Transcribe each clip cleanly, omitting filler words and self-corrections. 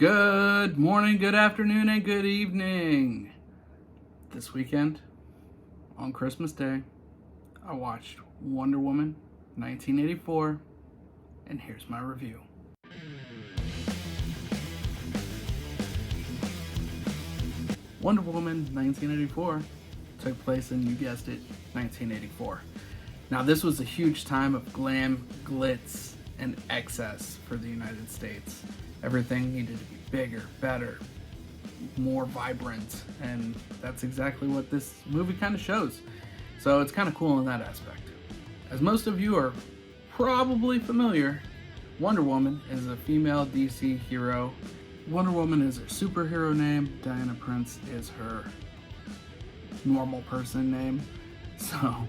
Good morning, good afternoon, and good evening. This weekend, on Christmas Day, I watched Wonder Woman 1984, and here's my review. Wonder Woman 1984 took place in, you guessed it, 1984. Now, this was a huge time of glam, glitz, and excess for the United States. Everything needed to be bigger, better, more vibrant, and that's exactly what this movie kind of shows. So it's kind of cool in that aspect. As most of you are probably familiar, Wonder Woman is a female DC hero. Wonder Woman is her superhero name. Diana Prince is her normal person name. So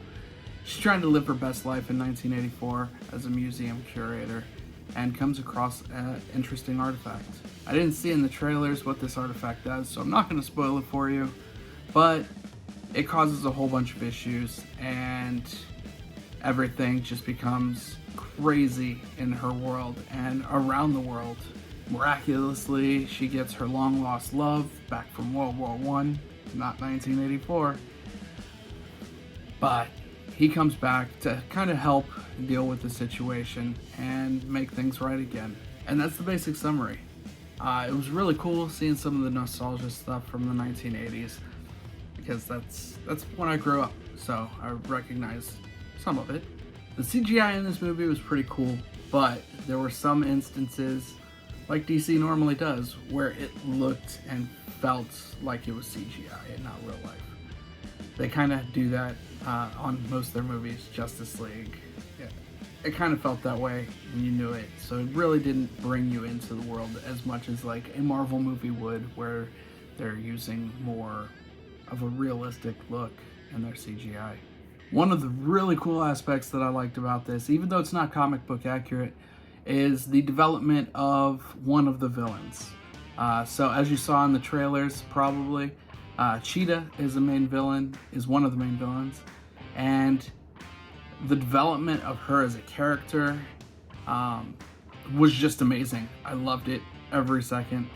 she's trying to live her best life in 1984 as a museum curator and comes across an interesting artifact. I didn't see in the trailers what this artifact does, so I'm not going to spoil it for you, but it causes a whole bunch of issues and everything just becomes crazy in her world and around the world. Miraculously, she gets her long lost love back from World War I, not 1984, but he comes back to kind of help deal with the situation and make things right again. And that's the basic summary. It was really cool seeing some of the nostalgia stuff from the 1980s because that's when I grew up, so I recognize some of it. The CGI in this movie was pretty cool, but there were some instances, like DC normally does, where it looked and felt like it was CGI and not real life. They kind of do that on most of their movies. Justice League, it kind of felt that way and you knew it, so it really didn't bring you into the world as much as like a Marvel movie would, where they're using more of a realistic look in their CGI. One of the really cool aspects that I liked about this, even though it's not comic book accurate, is the development of one of the villains. So as you saw in the trailers, probably, Cheetah is one of the main villains, and the development of her as a character was just amazing. I loved it every second,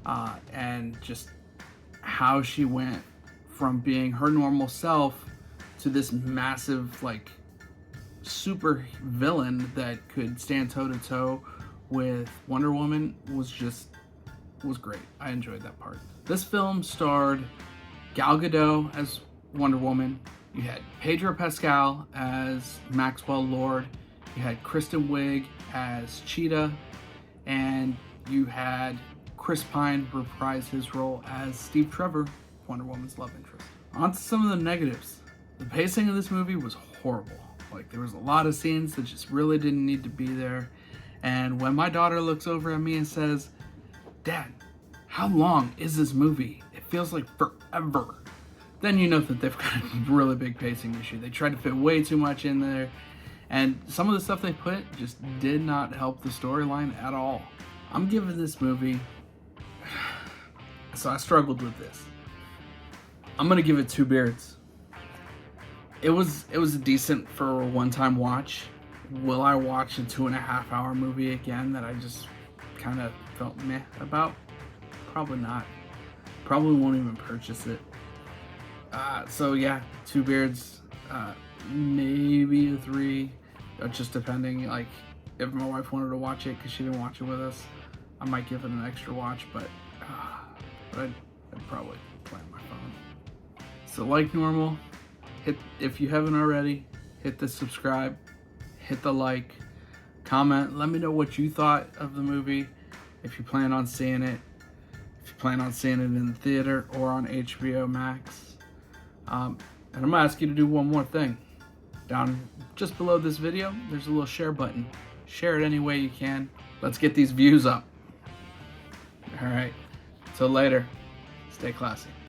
and just how she went from being her normal self to this massive, like, super villain that could stand toe-to-toe with Wonder Woman was great. I enjoyed that part. This film starred Gal Gadot as Wonder Woman. You had Pedro Pascal as Maxwell Lord. You had Kristen Wiig as Cheetah. And you had Chris Pine reprise his role as Steve Trevor, Wonder Woman's love interest. On to some of the negatives. The pacing of this movie was horrible. Like, there was a lot of scenes that just really didn't need to be there. And when my daughter looks over at me and says, "Dad, how long is this movie? It feels like forever," then you know that they've got a really big pacing issue. They tried to fit way too much in there, and some of the stuff they put just did not help the storyline at all. I'm giving this movie, so I struggled with this. I'm gonna give it 2 beards. It was decent for a one-time watch. Will I watch a 2.5-hour movie again that I just kind of felt meh about? Probably not. Probably won't even purchase it. So yeah, 2 beards, maybe a 3, just depending. Like, if my wife wanted to watch it because she didn't watch it with us, I might give it an extra watch, but I'd probably play on my phone. So like normal, if you haven't already, hit the subscribe, hit the like, comment, let me know what you thought of the movie, if you plan on seeing it, in the theater or on HBO Max. And I'm gonna ask you to do one more thing. Down just below this video, there's a little share button. Share it any way you can. Let's get these views up. All right, till later, stay classy.